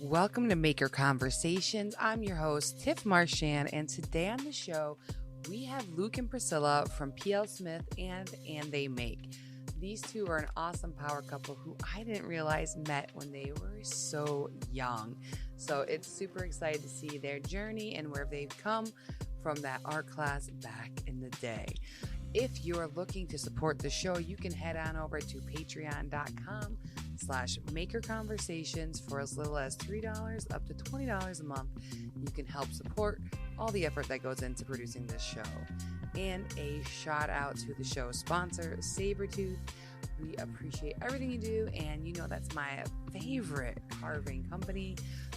Welcome to Maker Conversations. I'm your host, Tiff Marchand, and today on the show, we have Luke and Priscilla from Pl Smithed and They Make. These two are an awesome power couple who I didn't realize met when they were so young. So it's super exciting to see their journey and where they've come from that art class back in the day. If you're looking to support the show, you can head on over to patreon.com/makerconversations for as little as $3 up to $20 a month. You can help support all the effort that goes into producing this show. And a shout out to the show's sponsor, Sabretooth. We appreciate everything you do, and you know that's my favorite carving company.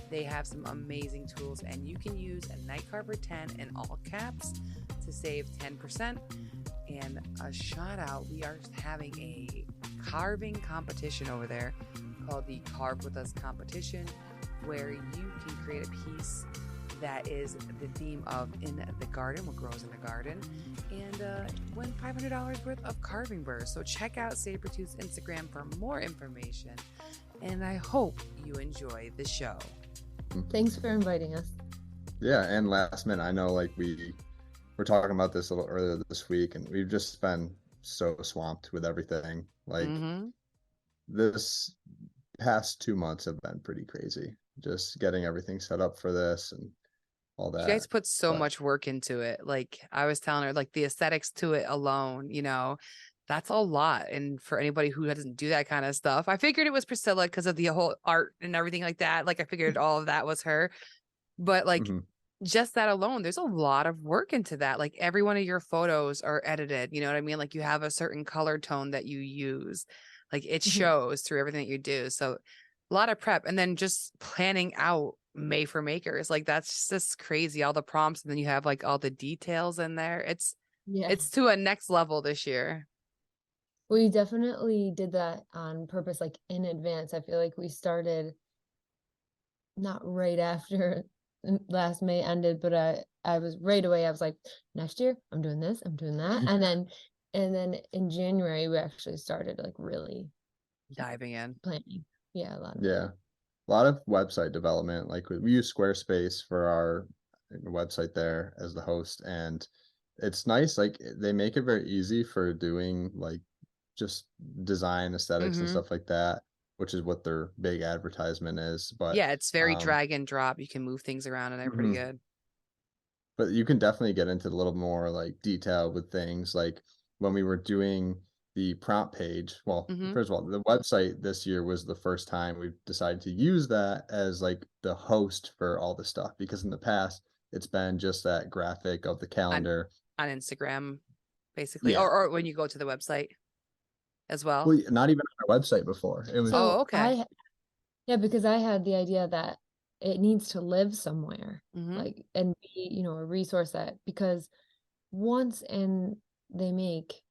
They have some amazing tools, and you can use a NIGHTCARVER 10 in all caps to save 10%. And a shout out, we are having a carving competition over there called the Carve With Us competition, where you can create a piece that is the theme of in the garden, what grows in the garden, and win $500 worth of carving burrs. So check out Sabretooth's Instagram for more information, and I hope you enjoy the show. Thanks for inviting us. Yeah, and last minute, I know we're talking about this a little earlier this week, and we've just been so swamped with everything. This past 2 months have been pretty crazy, just getting everything set up for this and all that. You guys put so much work into it. Like I was telling her, like the aesthetics to it alone, that's a lot. And for anybody who doesn't do that kind of stuff, I figured it was Priscilla because of the whole art and everything like that. Like I figured all of that was her, but just that alone, there's a lot of work into that. Like every one of your photos are edited. You know what I mean? Like you have a certain color tone that you use. Like it shows through everything that you do. So a lot of prep, and then just planning out May for Makers. Like that's just crazy. All the prompts, and then you have like all the details in there. It's to a next level this year. We definitely did that on purpose, like in advance. I feel like we started not right after last May ended, but I was right away. I was like, next year I'm doing this, I'm doing that, and then in January we actually started like really diving in, planning. Yeah, a lot of website development. Like we use Squarespace for our website there as the host, and it's nice. Like they make it very easy for doing like just design aesthetics and stuff like that, which is what their big advertisement is. But yeah, it's very drag and drop. You can move things around and they're pretty good. But you can definitely get into a little more like detail with things. Like when we were doing the prompt page, first of all, the website this year was the first time we decided to use that as like the host for all the stuff, because in the past it's been just that graphic of the calendar on Instagram, basically, or when you go to the website as well. Not even on our website before. It was okay. Because I had the idea that it needs to live somewhere, like, and be, a resource that, because once Make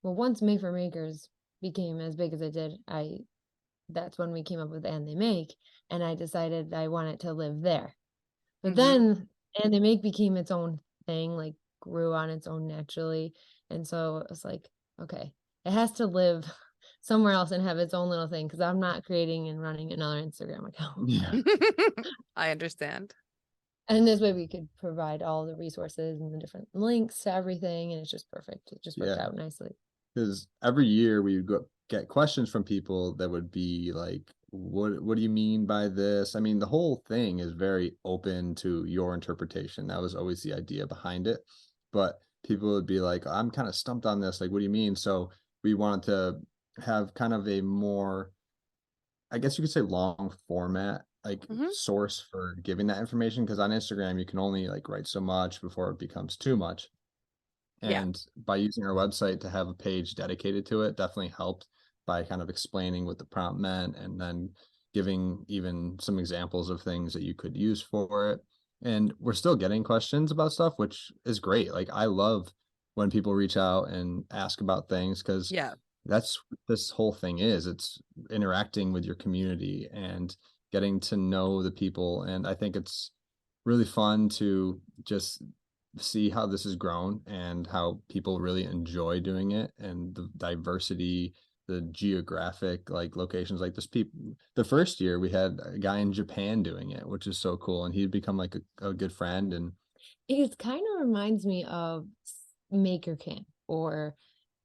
for Makers became as big as it did, that's when we came up with And They Make, and I decided I wanted to live there. But then And They Make became its own thing, like grew on its own naturally, and so it was like, okay, it has to live somewhere else and have its own little thing, because I'm not creating and running another Instagram account. Yeah. I understand. And this way we could provide all the resources and the different links to everything, and it's just perfect. It just worked out nicely. Because every year we would get questions from people that would be like, what do you mean by this? I mean, the whole thing is very open to your interpretation. That was always the idea behind it. But people would be like, I'm kind of stumped on this. Like, what do you mean? So we wanted to have kind of a more, I guess you could say, long format, like source for giving that information. Because on Instagram, you can only like write so much before it becomes too much. And by using our website to have a page dedicated to it definitely helped by kind of explaining what the prompt meant, and then giving even some examples of things that you could use for it. And we're still getting questions about stuff, which is great. Like I love when people reach out and ask about things, because that's what this whole thing is. It's interacting with your community and getting to know the people. And I think it's really fun to just see how this has grown and how people really enjoy doing it, and the diversity, the geographic like locations. Like the first year we had a guy in Japan doing it, which is so cool, and he'd become like a good friend. And it kind of reminds me of Maker Camp or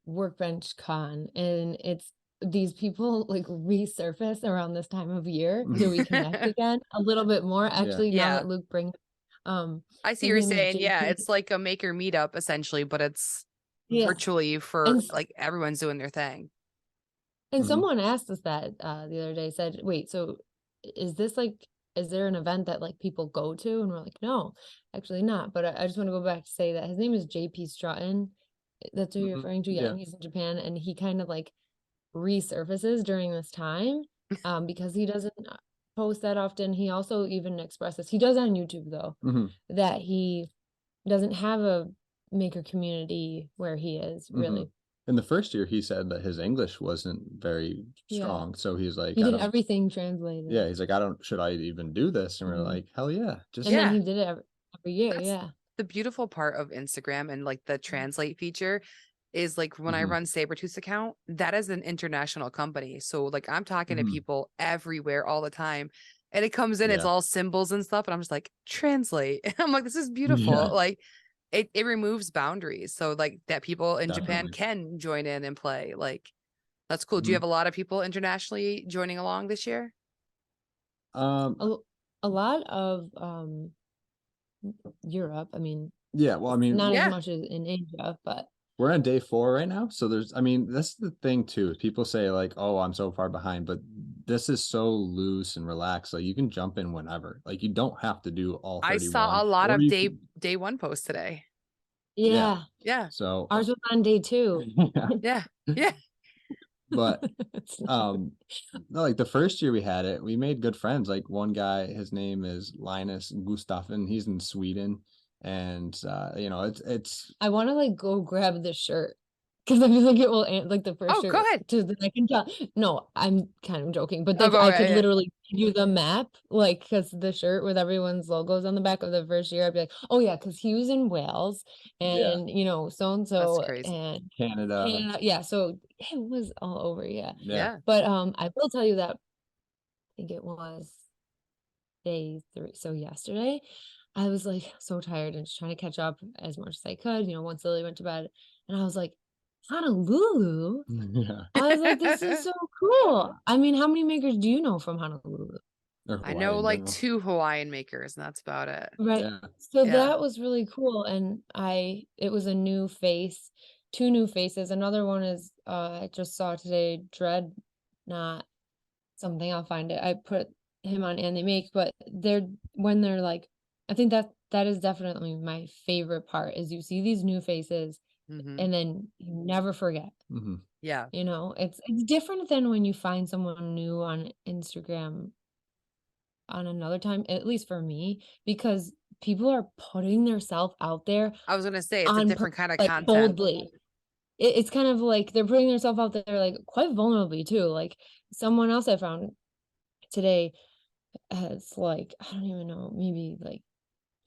Workbench Con, and it's these people like resurface around this time of year to reconnect again a little bit more. Actually, now that Luke brings I see his you're name is saying, yeah, JP. it's like a maker meetup essentially, but it's virtually for And like everyone's doing their thing. And someone asked us that the other day, said, wait, so is this like, is there an event that like people go to? And we're like, no, actually not. But I just want to go back to say that his name is JP Strutton. That's who you're referring to. Yeah. And he's in Japan, and he kind of like resurfaces during this time because he doesn't post that often. He also even expresses, he does on YouTube though, that he doesn't have a maker community where he is really. In the first year, he said that his English wasn't very strong. So he's like, he did everything translated. Yeah. He's like, should I even do this? And we're like, hell yeah. And then he did it every year. That's the beautiful part of Instagram and like the translate feature is like when I run Sabretooth's account, that is an international company. So like I'm talking to people everywhere all the time. And it comes in, it's all symbols and stuff. And I'm just like, translate. I'm like, this is beautiful. Like it removes boundaries. So like that people in Japan can join in and play. Like that's cool. Do you have a lot of people internationally joining along this year? A lot of Europe. I mean, not as much as in Asia, but we're on day 4 right now. So that's the thing too. People say like, oh, I'm so far behind, but this is so loose and relaxed. Like you can jump in whenever. Like you don't have to do all 31. I saw a lot of day 1 posts today. Yeah. So ours was on day 2. Yeah. But like the first year we had it, we made good friends. Like one guy, his name is Linus Gustafsson. He's in Sweden. And it's I want to like go grab the shirt because I feel like it will like the first shirt. Go ahead. I can tell. No, I'm kind of joking, but I could literally do the map, like because the shirt with everyone's logos on the back of the first year, I'd be like, oh yeah, because he was in Wales and so and so and Canada. Yeah, so it was all over. Yeah. But I will tell you that I think it was day 3. So yesterday, I was like so tired and just trying to catch up as much as I could, once Lily went to bed. And I was like, Honolulu? I was like, this is so cool. I mean, how many makers do you know from Honolulu? I know like 2 Hawaiian makers, and that's about it. Right. Yeah. So that was really cool. And it was a new face, 2 new faces. Another one is I just saw today, Dread, not something, I'll find it. I put him on And They Make, but when they're like, I think that is definitely my favorite part is you see these new faces and then you never forget. Yeah. It's different than when you find someone new on Instagram on another time, at least for me, because people are putting themselves out there. I was going to say, it's a different kind of content. Boldly. It's kind of like they're putting themselves out there like quite vulnerably too. Like someone else I found today has like, I don't even know, maybe like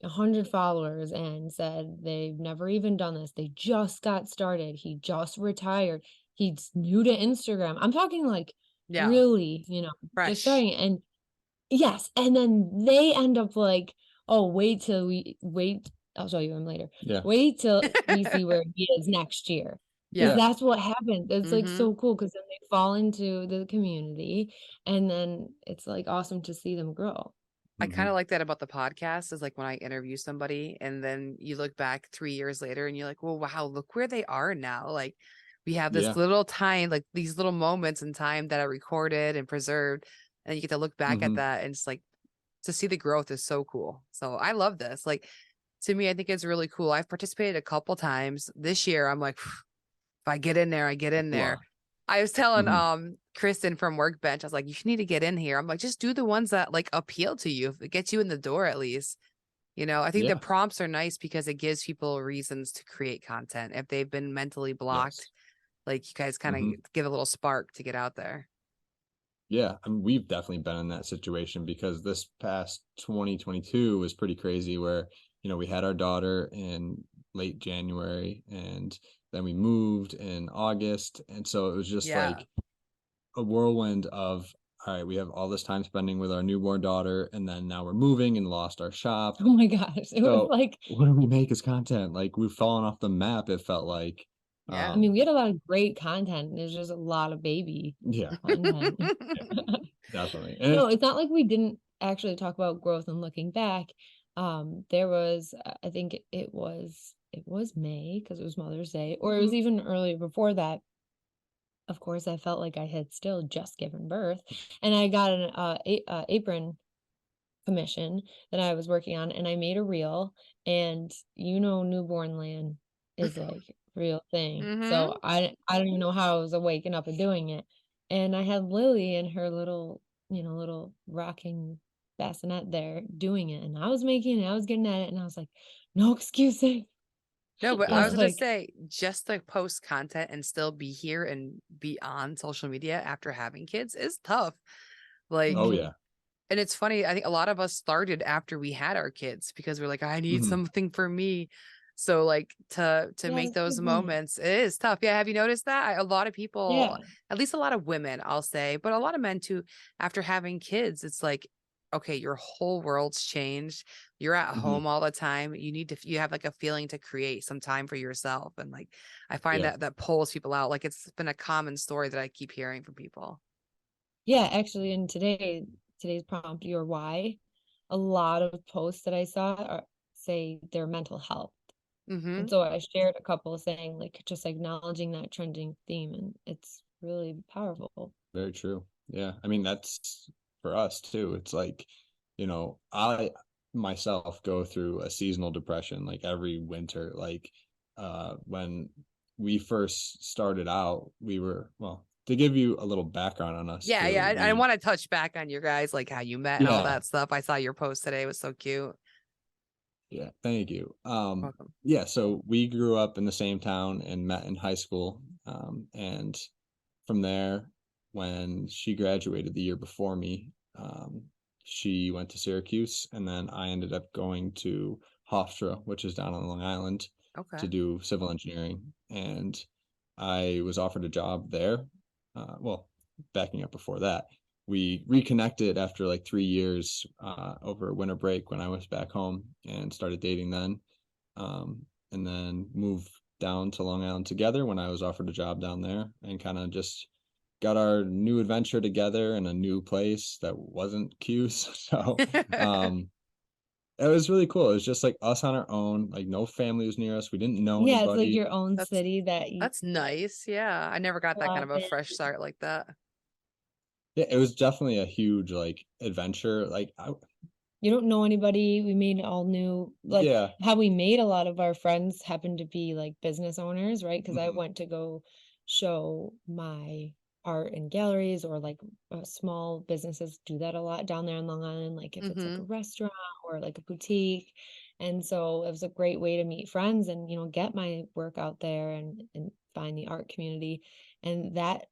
100 followers and said they've never even done this. They just got started. He just retired. He's new to Instagram. I'm talking like really, fresh. Just starting. And yes. And then they end up like, oh, wait. I'll show you him later. Yeah. Wait till we see where he is next year. Yeah. That's what happens. It's like so cool because then they fall into the community and then it's like awesome to see them grow. I kind of like that about the podcast is like when I interview somebody and then you look back 3 years later and you're like, well, wow, look where they are now. Like we have this little time, like these little moments in time that are recorded and preserved. And you get to look back at that. And it's like to see the growth is so cool. So I love this. Like to me, I think it's really cool. I've participated a couple times this year. I'm like, if I get in there, I get in there. Wow. I was telling Kristen from Workbench, I was like, you need to get in here. I'm like, just do the ones that like appeal to you. If it gets you in the door, at least, I think the prompts are nice because it gives people reasons to create content. If they've been mentally blocked, like you guys kind of give a little spark to get out there. Yeah. I mean, we've definitely been in that situation because this past 2022 was pretty crazy where, we had our daughter in late January and then we moved in August. And so it was just like a whirlwind of, all right, we have all this time spending with our newborn daughter, and then now we're moving and lost our shop. Oh my gosh. It was So like, what do we make as content? Like we've fallen off the map, it felt like. Yeah. I mean, we had a lot of great content. There's just a lot of baby Yeah, content. definitely. And No, it's not like we didn't actually talk about growth and looking back. There was, I think it was May because it was Mother's Day, or it was even earlier before that. Of course, I felt like I had still just given birth, and I got an apron commission that I was working on, and I made a reel, and newborn land is like real thing. So I don't even know how I was waking up and doing it. And I had Lily in her little rocking bassinet there doing it, and I was making it, I was getting at it, and I was like, no excuses. No, but I Yeah. was gonna say, just to post content and still be here and be on social media after having kids is tough. Like, Oh yeah. and it's funny, I think a lot of us started after we had our kids because we're like, I need Mhm. something for me. So like to Yeah, make that's a those good point. moments, it is tough. Yeah, have you noticed that? A lot of people, Yeah. at least a lot of women, I'll say, but a lot of men too, after having kids, it's like, okay, your whole world's changed. You're at Mhm. home all the time. You have like a feeling to create some time for yourself. And like, I find Yeah. that pulls people out. Like it's been a common story that I keep hearing from people. Yeah, actually, in today's prompt, your why, a lot of posts that I saw say their mental health. Mm-hmm. And so I shared a couple saying like just acknowledging that trending theme, and it's really powerful. Very true. Yeah. I mean, that's for us too. It's like, I myself go through a seasonal depression like every winter. Like when we first started out, we were, well, to give you a little background on us Yeah, too. I want to touch back on your guys, like how you met and all Yeah. that stuff. I saw your post today. It was so cute. Yeah, thank you. Welcome. Yeah, so we grew up in the same town and met in high school. And from there, when she graduated the year before me, she went to Syracuse, and then I ended up going to Hofstra, which is down on Long Island, Okay. to do civil engineering. And I was offered a job there. Well, backing up before that, we reconnected after like 3 years over winter break when I was back home and started dating then. And then moved down to Long Island together when I was offered a job down there, and kind of just got our new adventure together in a new place that wasn't Q's. So it was really cool. It was just like us on our own, like no family was near us. We didn't know Yeah, it's like anybody. your own That's city that you that's nice. Yeah, I never got that kind plop of a in. fresh start like that. Yeah, it was definitely a huge like adventure. Like You don't know anybody. We made all new, like yeah. how we made a lot of our friends happen to be like business owners, right? Because I Mhm. went to go show my art in galleries, or like small businesses do that a lot down there in Long Island, like if it's like a Mm-hmm. restaurant or like a boutique. And so it was a great way to meet friends and, get my work out there and find the art community. And that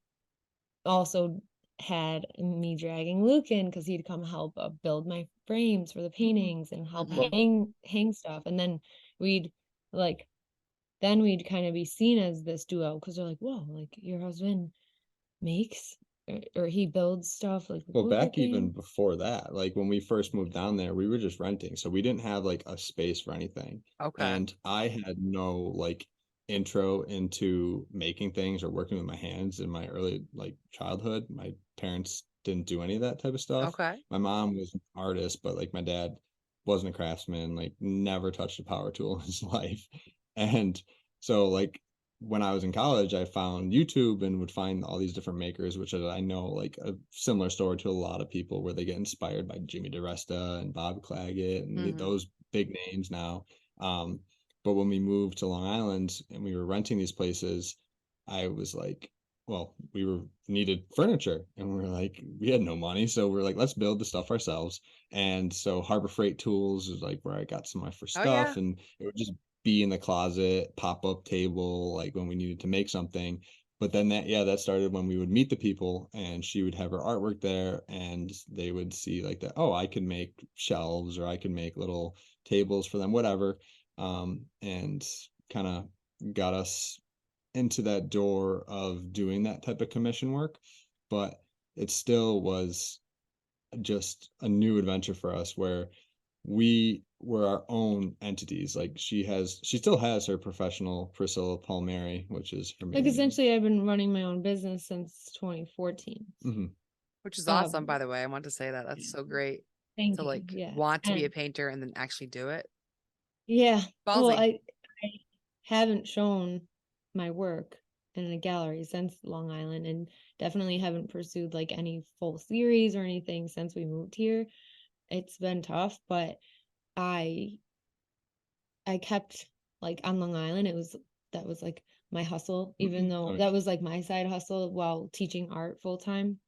also had me dragging Luke in because he'd come help build my frames for the paintings and help Mhm. hang stuff. And then we'd like we'd kind of be seen as this duo because they're like, whoa, like your husband makes or he builds stuff like Well, back even woodworking. before that, like when we first moved down there, we were just renting. So we didn't have like a space for anything. Okay. And I had no like intro into making things or working with my hands in my early like childhood. My parents didn't do any of that type of stuff. Okay. My mom was an artist, but like my dad wasn't a craftsman, like never touched a power tool in his life. And so like when I was in college, I found YouTube and would find all these different makers, which I know like a similar story to a lot of people where they get inspired by Jimmy DiResta and Bob Claggett and Mm-hmm. those big names now. But when we moved to Long Island and we were renting these places, I was like, well, we were needed furniture and we were like, we had no money. So we're like, let's build the stuff ourselves. And so Harbor Freight Tools is like where I got some of my first Oh yeah. stuff, and it would just be in the closet, pop-up table, like when we needed to make something. But then that started when we would meet the people and she would have her artwork there and they would see like that, oh, I can make shelves or I can make little tables for them, whatever. And kind of got us into that door of doing that type of commission work. but it still was just a new adventure for us where we were our own entities. Like she still has her professional Priscilla Palmieri, which is her Like maiden name. essentially I've been running my own business since 2014. Which is awesome, by the way. I want to say that. That's so great Thank to you. like Yeah. want to be a And painter and then actually do it. yeah. Well, Ballsy. I haven't shown my work in a gallery since Long Island, and definitely haven't pursued like any full series or anything since we moved here. It's been tough, but I kept like on Long Island. That was like my hustle, even though that was like my side hustle while teaching art full time.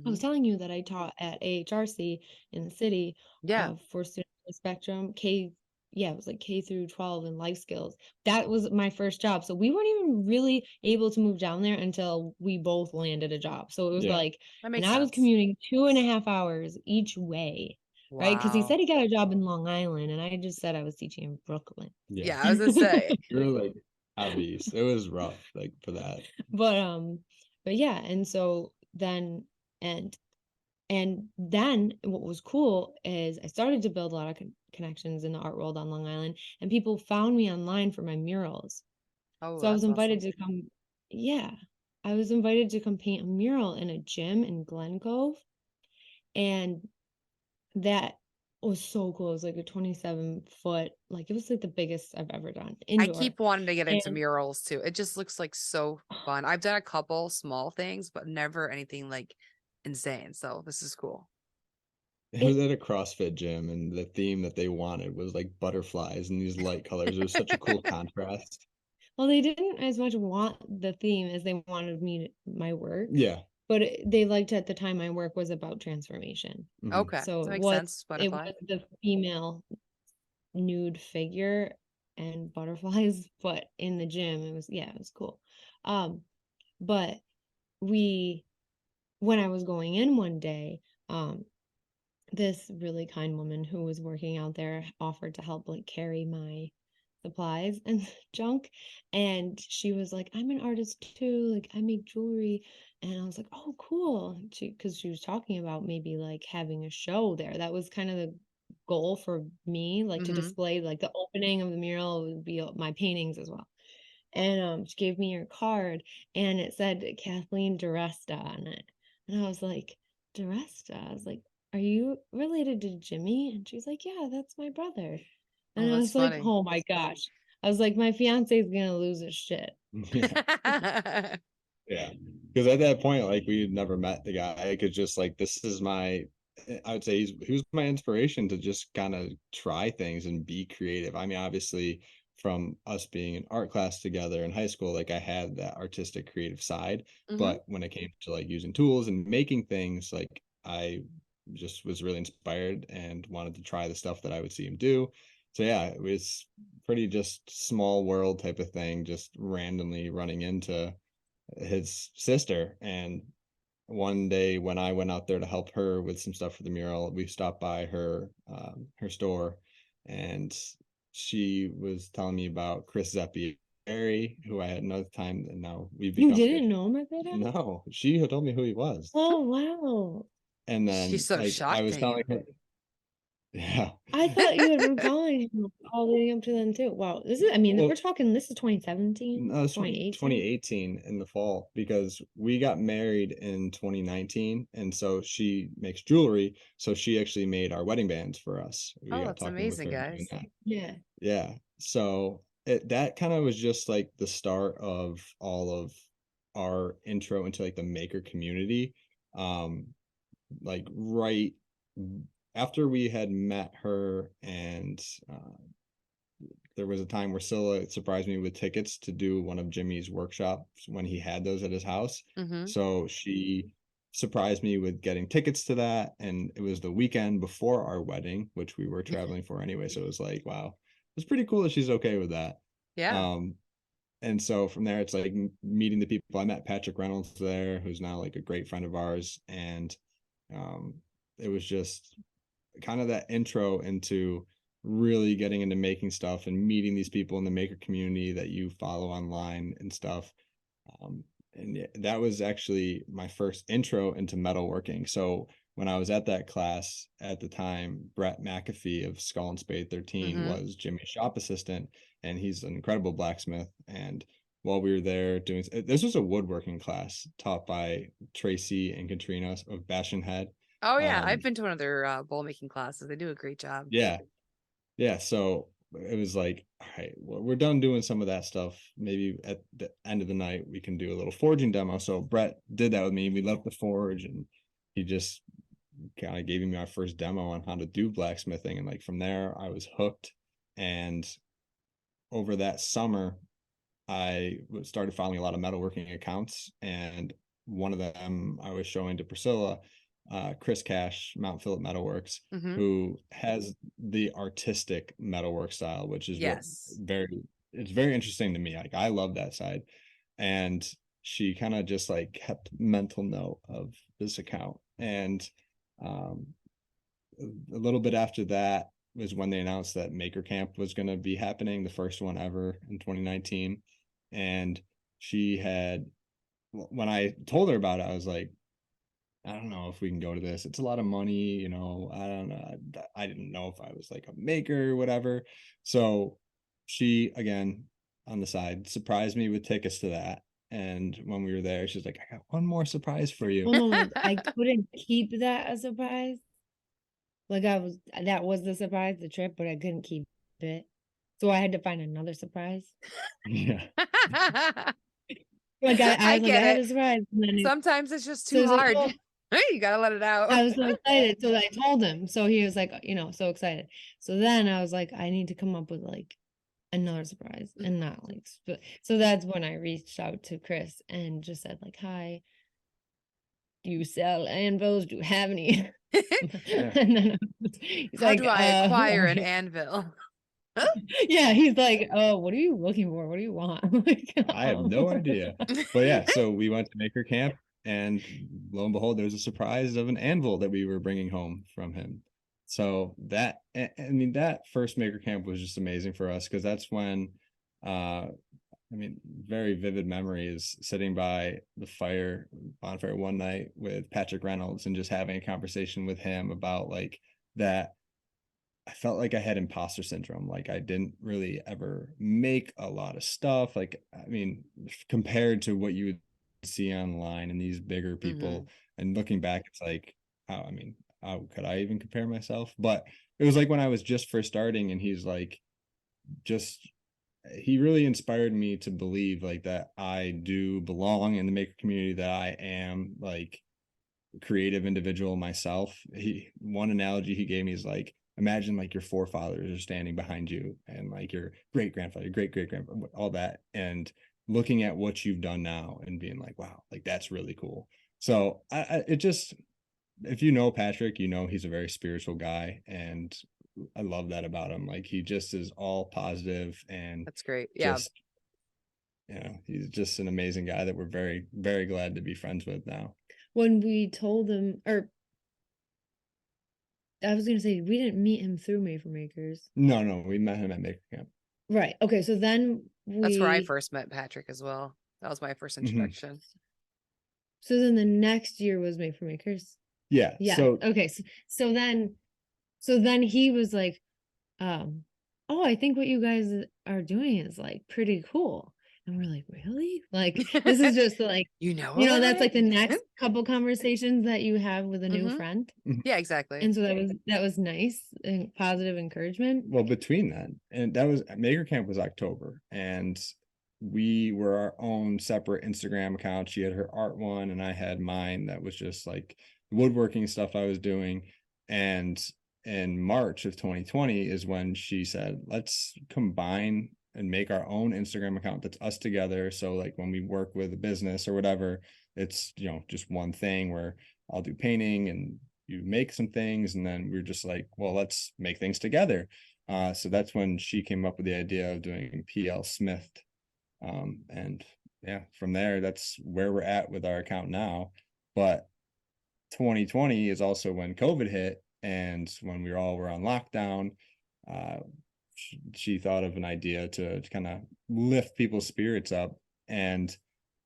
I was telling you that I taught at AHRC in the city for students with spectrum it was like K through 12 and life skills. That was my first job. So we weren't even really able to move down there until we both landed a job. So it was like, and I was commuting 2.5 hours each way. Wow. Right? Because he said he got a job in Long Island, and I just said I was teaching in Brooklyn. Yeah, I was gonna say. You were like out east. It was rough, like for that. But yeah, and so then and then what was cool is I started to build a lot of connections in the art world on Long Island, and people found me online for my murals. So I was invited to come. Yeah, I was invited to come paint a mural in a gym in Glen Cove, and that was so cool. It was like a 27-foot, like it was like the biggest I've ever done indoor. I keep wanting to get into murals too. It just looks like so fun. I've done a couple small things, but never anything like insane. So this is cool. It was at a CrossFit gym, and the theme that they wanted was like butterflies and these light colors. It was such a cool contrast. Well, they didn't as much want the theme as they wanted my work. Yeah. But they liked at the time my work was about transformation. Okay. So that makes sense. it was the female nude figure and butterflies, but in the gym it was cool. But when I was going in one day, this really kind woman who was working out there offered to help like carry my supplies and junk, and she was like, I'm an artist too, like I make jewelry. And I was like, oh cool, because she was talking about maybe like having a show there. That was kind of the goal for me, like to display, like the opening of the mural would be my paintings as well. And she gave me her card, and it said Kathleen DeResta on it, and I was like, DeResta? I was like, are you related to Jimmy? And she's like, yeah, that's my brother. And I was like, oh my gosh. I was like, my fiance is gonna lose his shit. Yeah. Yeah. Because at that point, like we had never met the guy. I could just like, I would say he was my inspiration to just kind of try things and be creative. I mean, obviously from us being in art class together in high school, like I had that artistic creative side, but when it came to like using tools and making things, like I just was really inspired and wanted to try the stuff that I would see him do. So yeah, it was pretty just small world type of thing, just randomly running into his sister. And one day when I went out there to help her with some stuff for the mural, we stopped by her store, and she was telling me about Chris Zeppi, who I had another time, and now we've become. You didn't know him at that time? No, she had told me who he was. Oh wow. And then she's so like, shocked. I was telling her. Yeah. I thought you had been following him all leading up to then too. Wow. This is we're talking, this is 2017. No, it's 2018 in the fall, because we got married in 2019, and so she makes jewelry, so she actually made our wedding bands for us. We got that's amazing, guys. Yeah. So that kind of was just like the start of all of our intro into like the maker community. Like right after we had met her, and there was a time where Scylla surprised me with tickets to do one of Jimmy's workshops when he had those at his house. So she surprised me with getting tickets to that, and it was the weekend before our wedding, which we were traveling for anyway. So it was like, wow, it's pretty cool that she's okay with that. Yeah. And so from there, it's like meeting the people. I met Patrick Reynolds there, who's now like a great friend of ours, and it was just kind of that intro into really getting into making stuff and meeting these people in the maker community that you follow online and stuff. And that was actually my first intro into metalworking. So when I was at that class at the time, Brett McAfee of Skull and Spade 13 was Jimmy's shop assistant, and he's an incredible blacksmith. And while we were there doing, this was a woodworking class taught by Tracy and Katrina of Bastion Head. Oh yeah, I've been to one of their bowl making classes. They do a great job. Yeah. Yeah. So it was like, all right, well, we're done doing some of that stuff. Maybe at the end of the night, we can do a little forging demo. So Brett did that with me. We left the forge, and he just kind of gave me my first demo on how to do blacksmithing. And like from there, I was hooked. And over that summer, I started following a lot of metalworking accounts. And one of them I was showing to Priscilla, Chris Cash, Mount Phillip Metalworks, who has the artistic metalwork style, which is it's very interesting to me. Like I love that side. And she kind of just like kept mental note of this account. And a little bit after that was when they announced that Maker Camp was going to be happening, the first one ever in 2019. And she had, when I told her about it, I was like, I don't know if we can go to this. It's a lot of money, you know. I don't know. I didn't know if I was like a maker or whatever. So she, again, on the side, surprised me with tickets to that. And when we were there, she's like, I got one more surprise for you. Hold on, I couldn't keep that a surprise. Like that was the surprise, the trip, but I couldn't keep it. So I had to find another surprise. Yeah. Like I was like, I get had it. a surprise. And then Sometimes it's just too like, hard. oh, You gotta let it out. I was so excited. So I told him. So he was like, so excited. So then I was like, I need to come up with like another surprise and not like, so that's when I reached out to Chris and just said like, hi, do you sell anvils? Do you have any? And then he's how like, do I acquire an anvil? Yeah, he's like, oh, what are you looking for? What do you want? I'm like, I have no idea. But yeah, so we went to Maker Camp, and lo and behold, there was a surprise of an anvil that we were bringing home from him. So that, I mean, that first Maker Camp was just amazing for us, because that's when, I mean, very vivid memory is sitting by the bonfire one night with Patrick Reynolds and just having a conversation with him about like that. I felt like I had imposter syndrome. Like I didn't really ever make a lot of stuff. Like, I mean, compared to what you would see online and these bigger people, and looking back, it's like, how could I even compare myself? But it was like when I was just first starting, and he's like, he really inspired me to believe like that I do belong in the maker community, that I am like a creative individual myself. One analogy he gave me is like, imagine like your forefathers are standing behind you, and like your great grandfather, great grandfather, all that, and looking at what you've done now and being like, wow, like that's really cool. So it just, if you know Patrick, you know he's a very spiritual guy, and I love that about him. Like he just is all positive, and that's great. Yeah. He's just an amazing guy that we're very, very glad to be friends with now. When we told him, or I was going to say, we didn't meet him through Made for Makers. No, we met him at Maker Camp. Right. Okay. So then that's where I first met Patrick as well. That was my first introduction. So then the next year was Made for Makers. Yeah. So okay. So then he was like, oh, I think what you guys are doing is like pretty cool. And we're like, really? Like, this is just like, that's like the next couple conversations that you have with a new friend. Yeah, exactly. And so that was nice and positive encouragement. Well, between that, and that was, Maker Camp was October, and we were our own separate Instagram account. She had her art one, and I had mine that was just like woodworking stuff I was doing. And in March of 2020 is when she said, let's combine and make our own Instagram account that's us together. So like when we work with a business or whatever, it's, just one thing where I'll do painting and you make some things. And then we're just like, well, let's make things together. So that's when she came up with the idea of doing Pl Smithed. And yeah, from there, that's where we're at with our account now. But 2020 is also when COVID hit, and when we all were on lockdown. She thought of an idea to kind of lift people's spirits up, and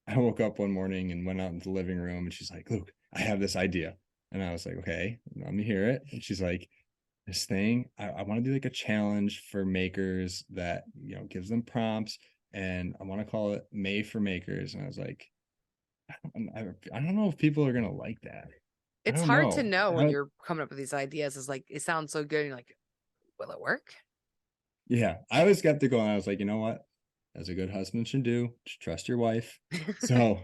I woke up one morning and went out into the living room, and she's like, Luke, I have this idea. And I was like, okay, let me hear it. And she's like, this thing, I want to do like a challenge for makers that, gives them prompts, and I want to call it May for Makers. And I was like, I don't know if people are going to like that. It's hard to know when you're coming up with these ideas. It's like, it sounds so good. And you're like, will it work? Yeah, I was skeptical, and I was like, you know what? As a good husband should do, just trust your wife. So,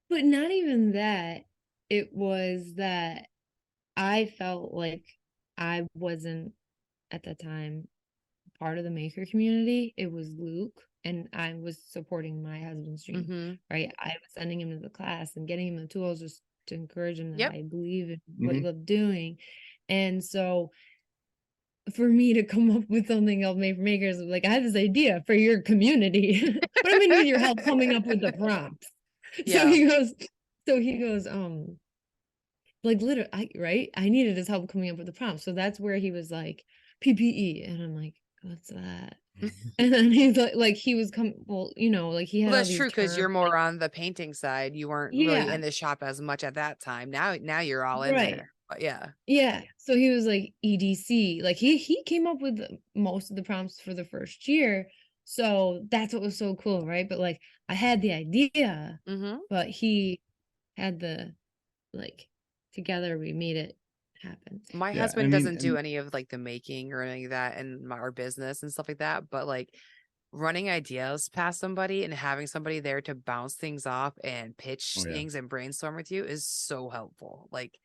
but not even that. It was that I felt like I wasn't at the time part of the maker community. It was Luke, and I was supporting my husband's dream, right? I was sending him to the class and getting him the tools just to encourage him that I believe in what he loved doing. And so for me to come up with something else made for makers, like, I had this idea for your community, but I'm gonna need your help coming up with the prompts. So he goes, like, literally, right? I needed his help coming up with the prompts. So that's where he was like, PPE. And I'm like, what's that? And then he's like he was like he had. Well, that's true, because you're more on the painting side. You weren't really in the shop as much at that time. Now you're all in there. But yeah. So he was like EDC. Like he came up with most of the prompts for the first year. So that's what was so cool, right? But like, I had the idea, but he had the, like, together we made it happen. My husband doesn't do any of like the making or any of that in our business and stuff like that, but like running ideas past somebody and having somebody there to bounce things off and pitch things and brainstorm with you is so helpful. Like,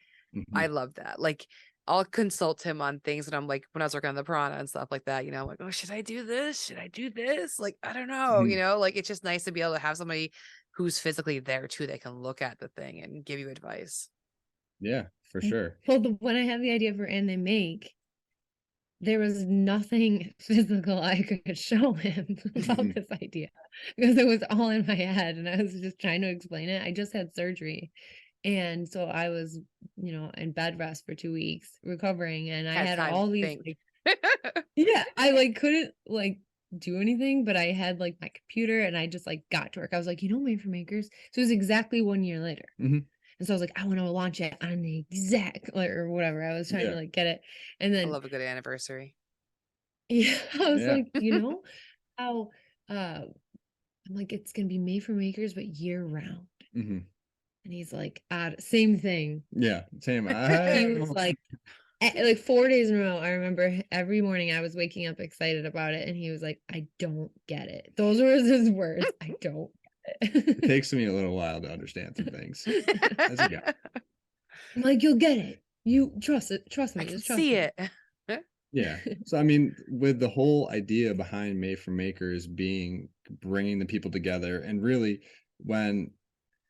I love that. Like, I'll consult him on things, and I'm like, when I was working on the piranha and stuff like that, I'm like, oh, should I do this? Should I do this? Like, I don't know, like, it's just nice to be able to have somebody who's physically there too, that can look at the thing and give you advice. Yeah, for sure. Well, when I had the idea for And They Make, there was nothing physical I could show him about this idea, because it was all in my head and I was just trying to explain it. I just had surgery. And so I was, in bed rest for 2 weeks recovering, and I had all these, I like couldn't like do anything, but I had like my computer, and I just like got to work. I was like, Made for Makers. So it was exactly 1 year later. And so I was like, I want to launch it on the exact, or whatever. I was trying to like get it. And then I love a good anniversary. Yeah, I was like, how I'm like, it's gonna be Made for Makers, but year round. And he's like, same thing. Yeah, same. He was like 4 days in a row. I remember every morning I was waking up excited about it, and he was like, I don't get it. Those were his words. I don't get it. It takes me a little while to understand some things. As a guy. I'm like, you'll get it. You trust me. I can see it. Yeah. So, I mean, with the whole idea behind Made for Makers being bringing the people together, and really when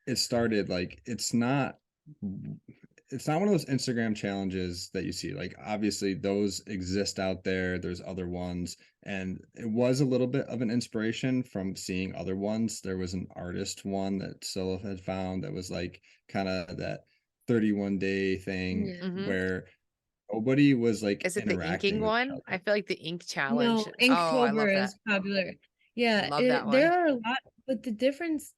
it started, like, it's not one of those Instagram challenges that you see. Like, obviously those exist out there. There's other ones, and it was a little bit of an inspiration from seeing other ones. There was an artist one that Scylla had found that was like kind of that 31-day thing where nobody was like, is it the inking one? I feel like the ink challenge. No, Inktober is popular. Yeah, I love that one. There are a lot, but the difference,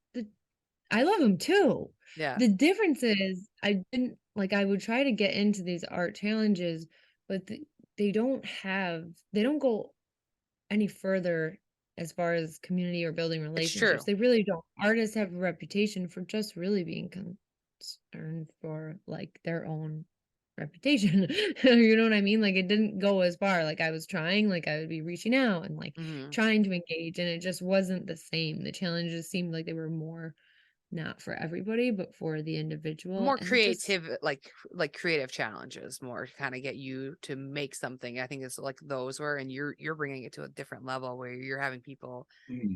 I love them too. Yeah. The difference is I would try to get into these art challenges, but they don't go any further as far as community or building relationships. They really don't. Artists have a reputation for just really being concerned for like their own reputation. You know what I mean? Like, it didn't go as far. Like, I was trying, like I would be reaching out and like trying to engage, and it just wasn't the same. The challenges seemed like they were more not for everybody, but for the individual. More creative, like creative challenges, more kind of get you to make something. I think it's like those were, and you're bringing it to a different level where you're having people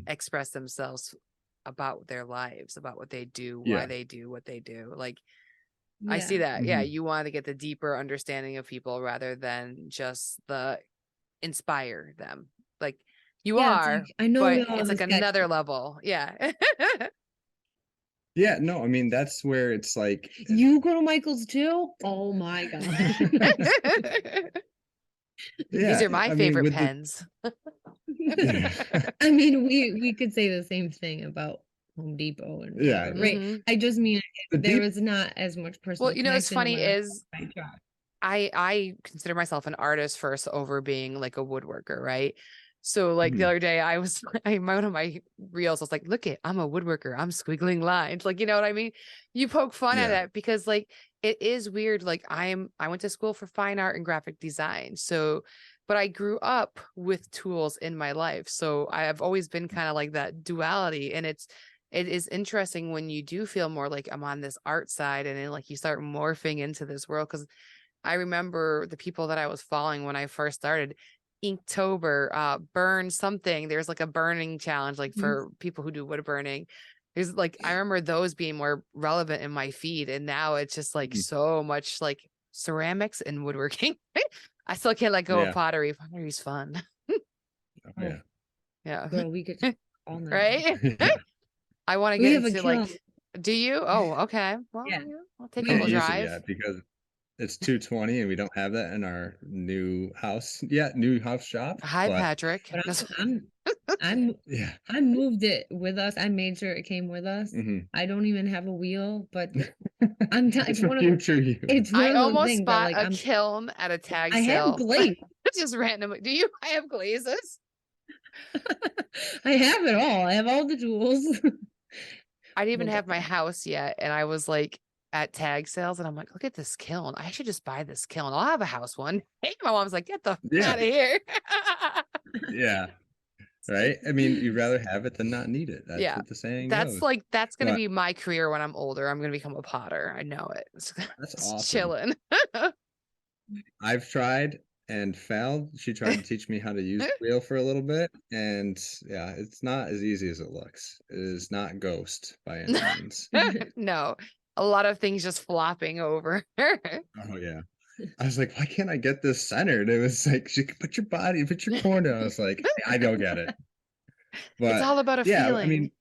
express themselves about their lives, about what they do, why they do what they do. Like, I see that. Yeah, you want to get the deeper understanding of people rather than just the inspire them. Like, you are, like, I know, but it's like another level. Yeah. Yeah, no, I mean, that's where it's like, you go to Michael's too? Oh my God. These are my favorite pens. I mean, we could say the same thing about Home Depot and Yeah. whatever, right? Mhm. I just mean The there deep, was not as much Well, personal you know, what's connection. funny when is I tried. I consider myself an artist first over being like a woodworker, right? So like the Mhm. other day I was one of my reels, I was like, look it, I'm a woodworker. I'm squiggling lines. Like, you know what I mean? You poke fun at Yeah. it because like it is weird. Like I went to school for fine art and graphic design. So, but I grew up with tools in my life. So I have always been kind of like that duality. And it is interesting when you do feel more like I'm on this art side and then like you start morphing into this world. Cause I remember the people that I was following when I first started. Inktober, burn something. There's like a burning challenge, like for people who do wood burning. There's like I remember those being more relevant in my feed, and now it's just like Mhm. so much like ceramics and woodworking. I still can't let go of Yeah. pottery. Pottery's fun. Oh, Oh, yeah. Yeah. girl, we could talk all night. Right? Yeah. I want to We get have a into kiln. like, do you? Oh, okay. Well, Yeah. yeah, I'll take We a have Can't little a use it drive. yet because it's 220 and we don't have that in our new house yet, new house shop. Hi, But Patrick. But That's- yeah. I moved it with us. I made sure it came with us. Mhm. I don't even have a wheel, but It's it's for one of future you. it's one I of those almost things that bought like a kiln at a tag I have sale. glaze. Just randomly. Do you? I have glazes. I have it all. I have all the tools. I didn't even We'll have get my there. house yet. And I was like at tag sales and I'm like, look at this kiln. I should just buy this kiln. I'll have a house one. Hey, my mom's like, get the fuck Yeah. out of here. Yeah. Right. I mean, you'd rather have it than not need it. That's Yeah. what the saying That's goes. like, that's going to But be my career when I'm older. I'm going to become a potter. I know it. that's It's awesome. chilling. I've tried and failed. She tried to teach me how to use the wheel for a little bit, and yeah, it's not as easy as it looks. It is not Ghost by any means. No, a lot of things just flopping over. Oh yeah. I was like, why can't I get this centered? It was like, she could put your body, put your corner. I was like, I don't get it. It's But all about a yeah, I feeling. mean,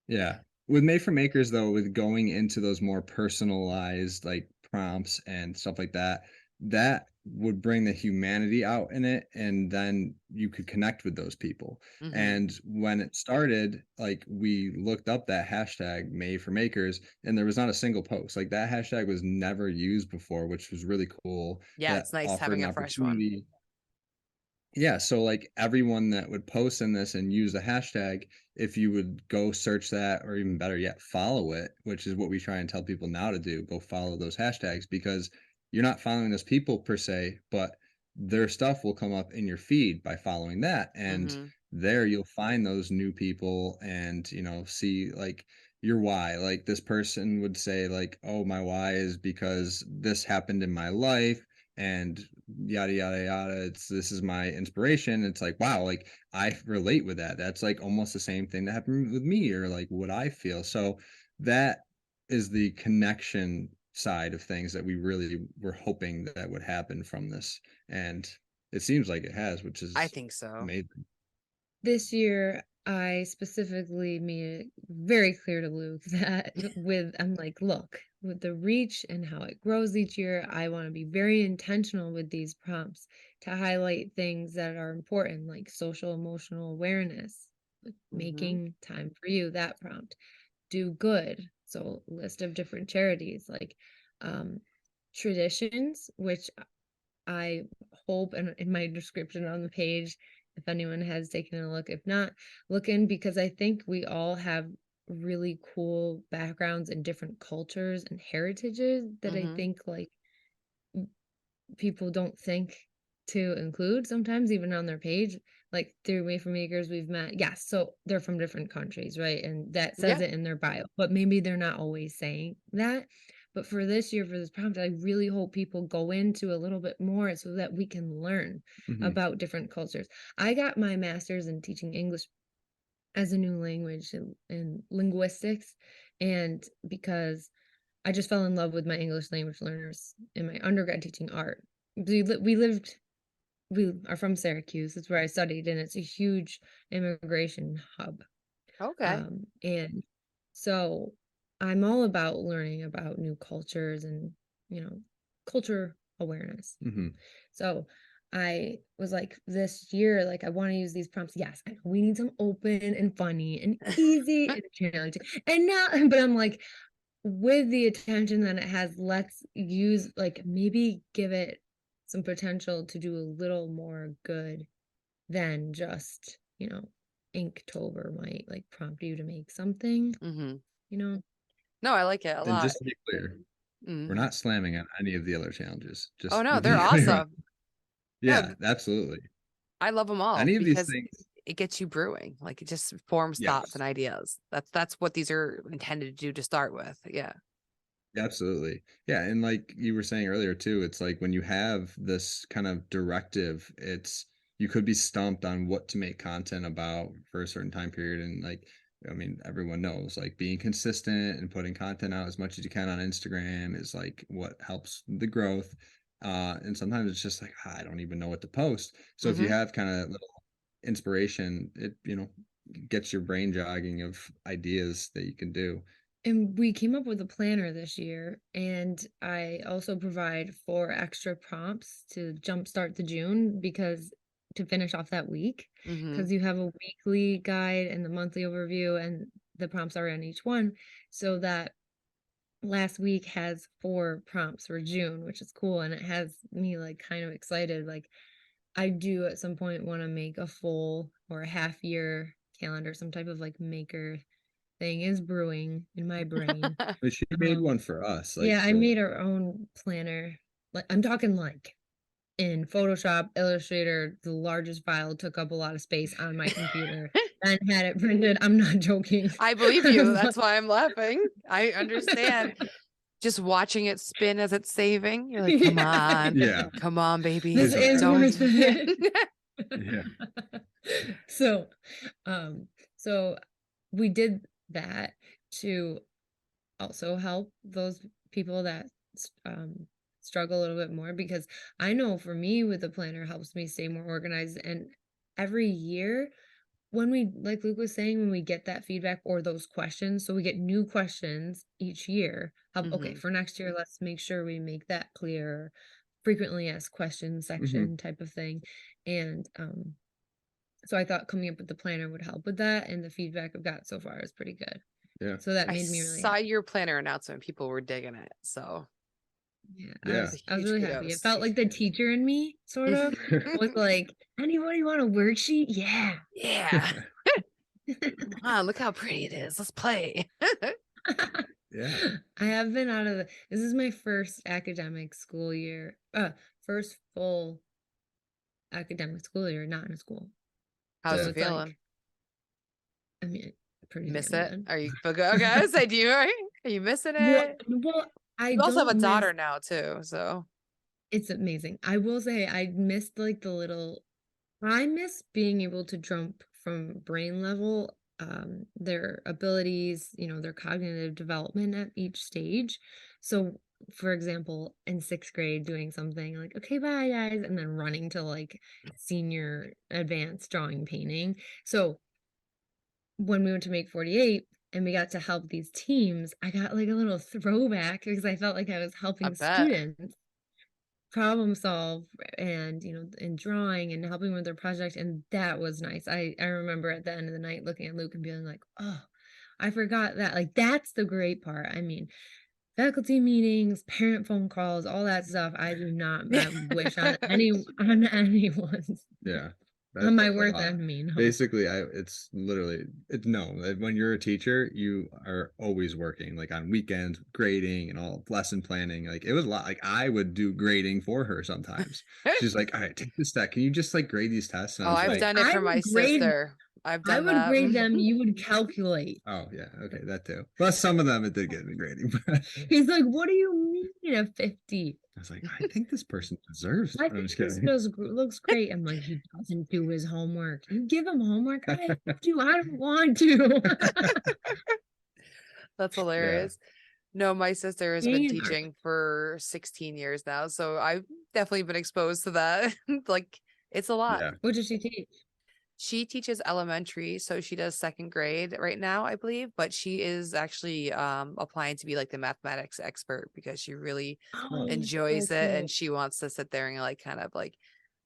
yeah. With Made for Makers though, with going into those more personalized like prompts and stuff like that, that would bring the humanity out in it, and then you could connect with those people. Mhm. And when it started, like we looked up that hashtag Made for Makers, and there was not a single post. Like that hashtag was never used before, which was really cool. Yeah, That it's nice offered having an a fresh one. opportunity. Yeah, so like everyone that would post in this and use the hashtag, if you would go search that, or even better yet, follow it, which is what we try and tell people now to do, go follow those hashtags, because you're not following those people per se, but their stuff will come up in your feed by following that. And Mhm. there you'll find those new people and, see like your why. Like this person would say like, oh, my why is because this happened in my life and yada yada yada. This is my inspiration. It's like, wow, like I relate with that. That's like almost the same thing that happened with me, or like what I feel. So that is the connection side of things that we really were hoping that would happen from this, and it seems like it has, which I is think so. amazing. This year, I specifically made it very clear to Luke that I'm like, look, with the reach and how it grows each year, I want to be very intentional with these prompts to highlight things that are important, like social emotional awareness, like Mhm. making time for you, that prompt, do good. So list of different charities, like traditions, which I hope, and in my description on the page, if anyone has taken a look, if not, look in, because I think we all have really cool backgrounds in different cultures and heritages that I Mhm. think like people don't think to include sometimes even on their page. Like through Made for Makers, we've met, yes, so they're from different countries, right? And that says Yeah. it in their bio, but maybe they're not always saying that. But for this year, for this prompt, I really hope people go into a little bit more so that we can learn Mhm. about different cultures. I got my master's in teaching English as a new language in linguistics, and because I just fell in love with my English language learners in my undergrad teaching art. We are from Syracuse. It's where I studied, and it's a huge immigration hub. Okay. And so I'm all about learning about new cultures and, culture awareness. Mhm. So I was like, this year, like, I want to use these prompts. Yes, I know we need some open and funny and easy and challenging. And now, but I'm like, with the attention that it has, let's use, like, maybe give it some potential to do a little more good than just, Inktober might like prompt you to make something, Mm-hmm. No, I like it a And lot. just to be clear, we're not slamming on any of the other challenges. Just Oh no, to they're be clear. awesome. Yeah, absolutely. I love them all Any of these because things, it gets you brewing. Like, it just forms thoughts and ideas. That's what these are intended to do to start with. Yeah. Absolutely. Yeah. And like you were saying earlier too, it's like when you have this kind of directive, you could be stumped on what to make content about for a certain time period. And like, I mean, everyone knows like being consistent and putting content out as much as you can on Instagram is like what helps the growth. And sometimes it's just like, I don't even know what to post. So if you have kind of little inspiration, it, gets your brain jogging of ideas that you can do. And we came up with a planner this year, and I also provide 4 extra prompts to jumpstart the June to finish off that week, because you have a weekly guide and the monthly overview, and the prompts are in each one, so that last week has 4 prompts for June, which is cool, and it has me like kind of excited. Like, I do at some point want to make a full or a half year calendar, some type of like maker thing is brewing in my brain. But she made one for us. Like, yeah, I made our own planner. Like, I'm talking like in Photoshop, Illustrator, the largest file took up a lot of space on my computer and had it printed. I'm not joking. I believe you. That's why I'm laughing. I understand. Just watching it spin as it's saving. You're like, come on. Yeah. Come on, baby. This is worth it. Yeah. So we did that to also help those people that struggle a little bit more, because I know for me, with the planner helps me stay more organized. And every year, when we, like Luke was saying, when we get that feedback or those questions, so we get new questions each year. Okay, for next year, let's make sure we make that clear. Frequently asked questions section type of thing. And so I thought coming up with the planner would help with that, and the feedback I've got so far is pretty good. Yeah. So that made me really saw your planner announcement. People were digging it. So yeah. I was really happy. It felt like the teacher in me sort of was like, anybody want a worksheet? Yeah. Yeah. Come on, look how pretty it is. Let's play. Yeah. I have been this is my first academic school year, first full academic school year, not in a school. How's it feeling? Like, I mean, pretty miss it? Good. Are you okay? I do. Are you missing it? Well, you also have a daughter now too, so it's amazing. I will say I missed like I miss being able to jump from brain level, their abilities, their cognitive development at each stage. So, for example, in 6th grade, doing something like, okay, bye guys, and then running to like senior advanced drawing painting. So when we went to Make 48 and we got to help these teams, I got like a little throwback, because I felt like I was helping students problem solve and in drawing and helping with their project, and that was nice. I remember at the end of the night looking at Luke and being like, oh, I forgot that. Like, that's the great part. I mean, faculty meetings, parent phone calls, all that stuff, I do not wish on anyone's on my worst enemy. No. Basically, it's literally no. When you're a teacher, you are always working, like on weekends, grading and all lesson planning. Like, it was a lot. Like, I would do grading for her sometimes. She's like, all right, take this stat. Can you just like grade these tests? And I've done it for my sister. I would grade them. You would calculate. Oh yeah, okay, that too. But some of them it did get me grading. He's like, "What do you mean a 50?" I was like, I think this person deserves. I think this looks great. I'm like, he doesn't do his homework. You give him homework. I don't want to. That's hilarious. Yeah. No, my sister has been teaching for 16 years now, so I've definitely been exposed to that. Like, it's a lot. Yeah. What does she teach? She teaches elementary, so she does 2nd grade right now, I believe, but she is actually applying to be like the mathematics expert, because she really enjoys it, and she wants to sit there and like kind of like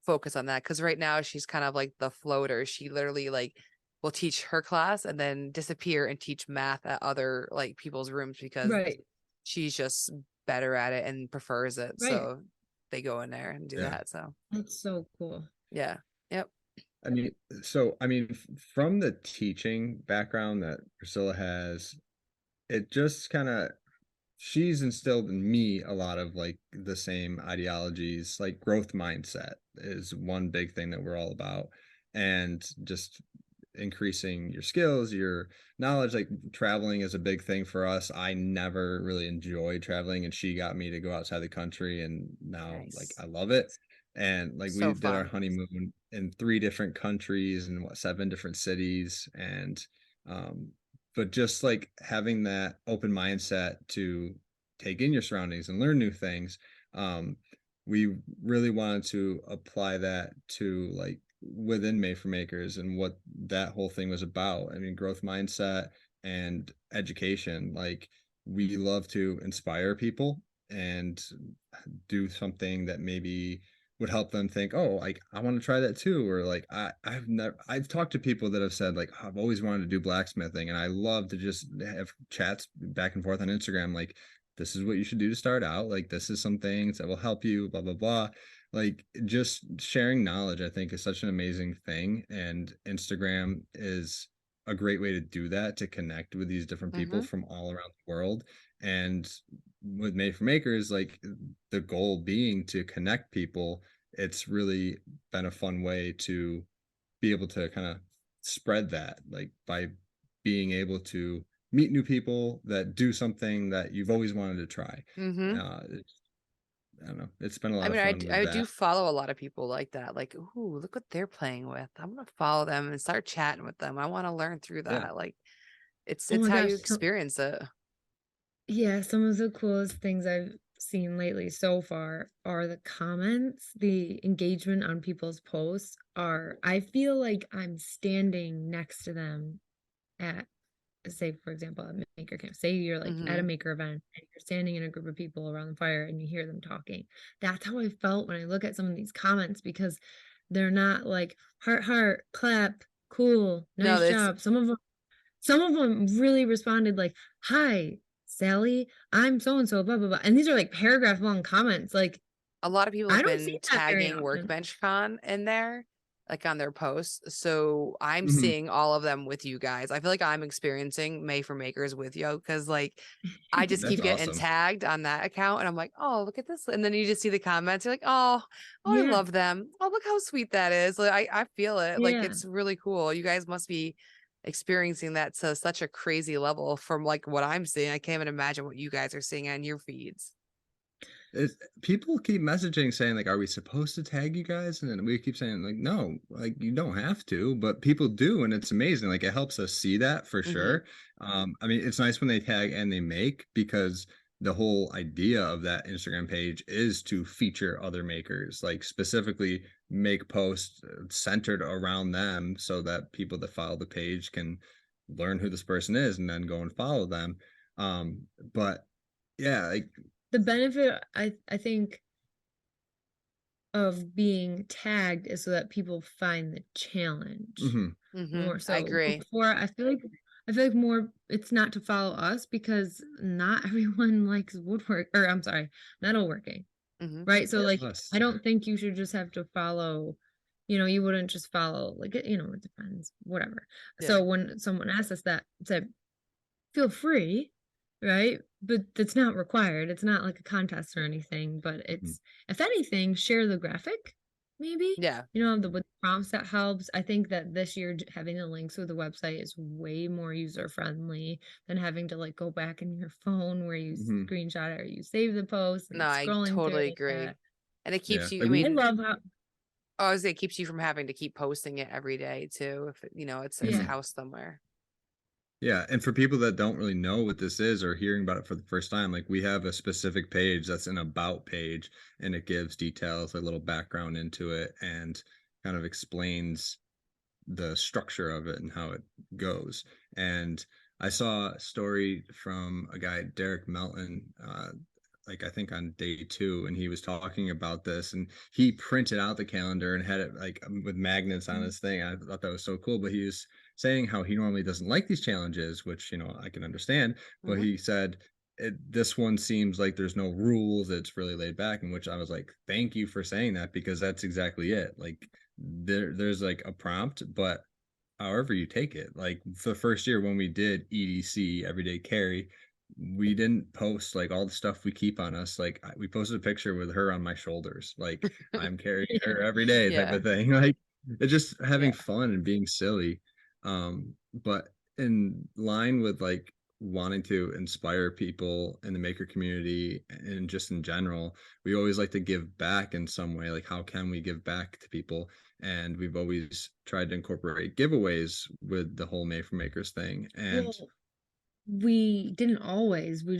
focus on that, because right now she's kind of like the floater. She literally like will teach her class and then disappear and teach math at other like people's rooms because Right. she's just better at it and prefers it. Right. So they go in there and do Yeah. that. So That's so cool. yeah. Yep. I mean, so I mean, from the teaching background that Priscilla has, it just kind of she's instilled in me a lot of like the same ideologies. Like growth mindset is one big thing that we're all about, and just increasing your skills, your knowledge. Like traveling is a big thing for us. I never really enjoyed traveling, and she got me to go outside the country, and now like Nice. I love it. And like we So did our fun. honeymoon in 3 different countries and 7 different cities, and um but just like having that open mindset to take in your surroundings and learn new things. We really wanted to apply that to like within Made for Makers and what that whole thing was about. I mean, growth mindset and education. Like we love to inspire people and do something that maybe would help them think, oh, like I want to try that too. Or like I've talked to people that have said like I've always wanted to do blacksmithing, and I love to just have chats back and forth on Instagram, like this is what you should do to start out. Like this is some things that will help you, blah blah blah. Like just sharing knowledge, I think, is such an amazing thing, and Instagram is a great way to do that, to connect with these different people Mm-hmm. from all around the world. And with Made for Makers, like the goal being to connect people, it's really been a fun way to be able to kind of spread that, like by being able to meet new people that do something that you've always wanted to try. Mm-hmm. I don't know. It's been a I lot of mean, fun with I do that. follow a lot of people like that. Like, ooh, look what they're playing with. I'm gonna follow them and start chatting with them. I want to learn through Yeah. that. Like, Oh it's my how gosh. you experience it. Yeah, some of the coolest things I've seen lately so far are the comments, the engagement on people's posts are, I feel like I'm standing next to them at, say, for example, at maker camp. Say you're like at a Mm-hmm. maker event and you're standing in a group of people around the fire and you hear them talking. That's how I felt when I look at some of these comments, because they're not like heart, clap, cool, No, nice it's job. Some of them really responded like, "Hi, Sally, I'm so and so, blah blah blah." And these are like paragraph long comments. Like, a lot of people I have don't see been that very tagging often. Workbench Con in there, like on their posts. So I'm Mhm. seeing all of them with you guys. I feel like I'm experiencing May for Makers with you because like I just That's keep getting awesome. tagged on that account and I'm like, oh, look at this. And then you just see the comments. You're like, oh, I Yeah, love them. Oh, look how sweet that is. Like I feel it. Like yeah. it's really cool. You guys must be experiencing that to such a crazy level from like what I'm seeing. I can't even imagine what you guys are seeing on your feeds. It's, people keep messaging saying like, are we supposed to tag you guys? And then we keep saying like, no, like you don't have to, but people do, and it's amazing. Like it helps us see that for Mm-hmm. sure. I mean, it's nice when they tag and they make, because the whole idea of that Instagram page is to feature other makers, like specifically make posts centered around them so that people that follow the page can learn who this person is and then go and follow them. But yeah, like The benefit I think of being tagged is so that people find the challenge mhm. Mm-hmm. more I so. agree. Before, I feel like more it's not to follow us, because not everyone likes woodwork, or I'm sorry, metalworking. Mm-hmm. Right? So like, Us. I don't think you should just have to follow, you wouldn't just follow like, it depends, whatever. Yeah. So when someone asks us that, said, feel free, right? But that's not required. It's not like a contest or anything, but Mhm. it's, if anything, share the graphic, maybe. Yeah. With prompts, that helps. I think that this year having the links with the website is way more user friendly than having to like go back in your phone where you Mhm. screenshot it or you save the post and No, it's I scrolling through totally like agree. that. And it Yeah, keeps you, I like I we mean, love how, I was say it keeps you from having to keep posting it every day too. If it's yeah. mhm. housed somewhere. Yeah, and for people that don't really know what this is or hearing about it for the first time, like we have a specific page that's an about page, and it gives details, a little background into it, and kind of explains the structure of it and how it goes. And I saw a story from a guy, Derek Melton. like I think on day 2, and he was talking about this, and he printed out the calendar and had it like with magnets on his thing. I thought that was so cool. But he was saying how he normally doesn't like these challenges, which I can understand. But he said this one seems like there's no rules. It's really laid back, in which I was like, thank you for saying that, because that's exactly it. Like there's like a prompt, but however you take it. Like for the first year when we did EDC, everyday carry, we didn't post like all the stuff we keep on us. Like we posted a picture with her on my shoulders, like I'm carrying her every day type of thing. Like it's just having fun and being silly. But in line with like wanting to inspire people in the maker community and just in general, we always like to give back in some way. Like how can we give back to people? And we've always tried to incorporate giveaways with the whole Made for Makers thing. And we didn't always, we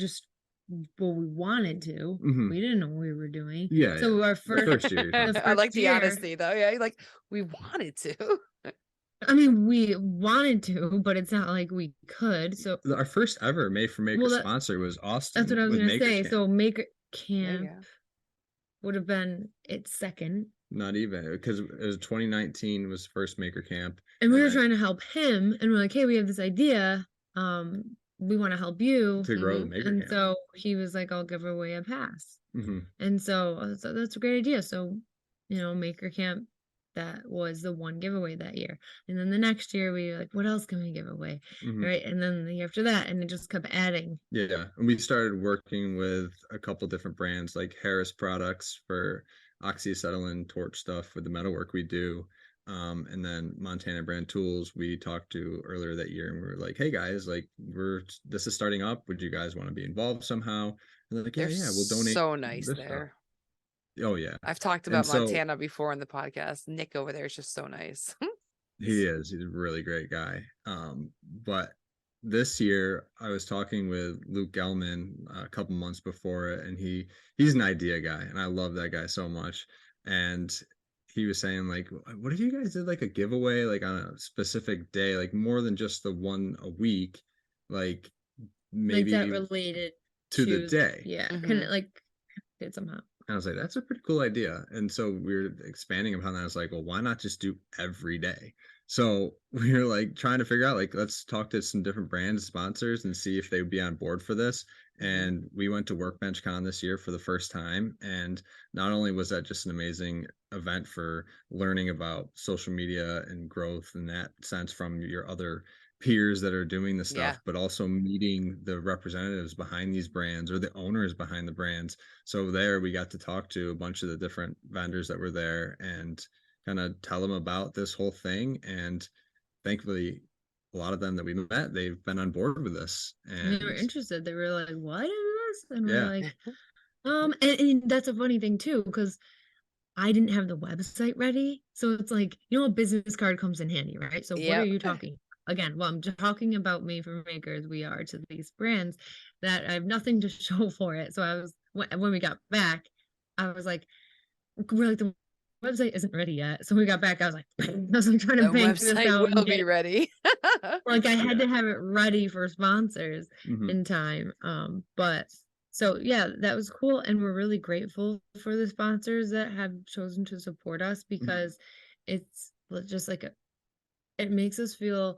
wanted to. We didn't know what we were doing. So our first year, I like the honesty though. Yeah, like we wanted to. I mean, we wanted to, but it's not like we could. So our first ever Made for Maker sponsor was Austin. That's what I was going to say. So Maker Camp would have been its second. Not even, because it was 2019 was first Maker Camp. And we were trying to help him, and we're like, hey, we have this idea. We want to help you to grow the Maker Camp. So he was like, I'll give away a pass. And so that's a great idea. So, Maker Camp, that was the one giveaway that year. And then the next year we were like, what else can we give away? Right. And then the year after that, and it just kept adding. Yeah. And we started working with a couple different brands like Harris Products for oxyacetylene torch stuff with the metalwork we do. And then Montana Brand Tools we talked to earlier that year, and we were like, hey guys, like this is starting up. Would you guys want to be involved somehow? And they're like, yeah, we'll donate. So nice there. Stuff. Oh yeah, I've talked about Montana before in the podcast. Nick over there is just so nice. He is. He's a really great guy. But this year I was talking with Luke Gelman a couple months before it, and he's an idea guy, and I love that guy so much. And he was saying like, what if you guys did like a giveaway like on a specific day, like more than just the one a week, like maybe like that related to the day. Yeah, kind of like did somehow. I was like, that's a pretty cool idea. And so we were expanding upon that. I was like, well, why not just do every day? So we were like trying to figure out, like, let's talk to some different brands, sponsors, and see if they would be on board for this. And we went to Workbench Con this year for the first time. And not only was that just an amazing event for learning about social media and growth in that sense from your other peers that are doing the stuff, but also meeting the representatives behind these brands or the owners behind the brands. So there we got to talk to a bunch of the different vendors that were there and kind of tell them about this whole thing. And thankfully a lot of them that we met, they've been on board with this, and they were interested. They were like, what is this? And we're like, and that's a funny thing too, because I didn't have the website ready. So it's like, a business card comes in handy, right? So what are you talking again? Well, I'm just talking about Made for Makers. We are to these brands that I have nothing to show for it. So I was, when we got back, I was like, we're like, the website isn't ready yet. So we got back, I was like trying to make this out. Will be ready. Like I had to have it ready for sponsors in time. But so yeah, that was cool. And we're really grateful for the sponsors that have chosen to support us, because it's just like it makes us feel